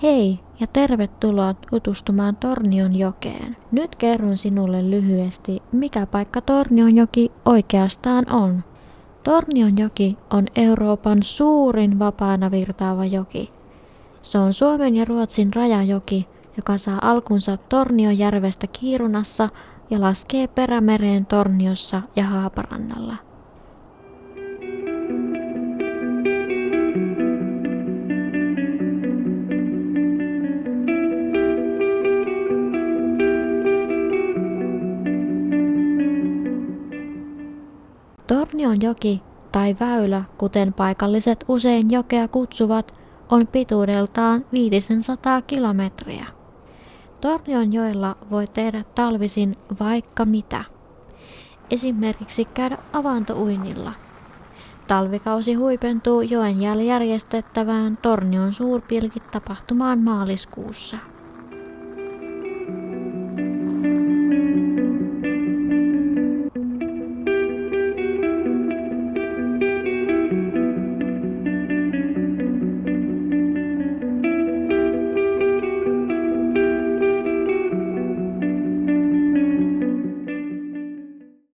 Hei ja tervetuloa tutustumaan Tornionjokeen. Nyt kerron sinulle lyhyesti, mikä paikka Tornionjoki oikeastaan on. Tornionjoki on Euroopan suurin vapaana virtaava joki. Se on Suomen ja Ruotsin rajajoki, joka saa alkunsa Tornionjärvestä Kiirunassa ja laskee Perämereen Torniossa ja Haaparannalla. Tornionjoki tai väylä, kuten paikalliset usein jokea kutsuvat, on pituudeltaan 500 kilometriä. Tornionjoella voi tehdä talvisin vaikka mitä. Esimerkiksi käydä avantouinnilla. Talvikausi huipentuu joen järjestettävään Tornion suurpilkit tapahtumaan maaliskuussa.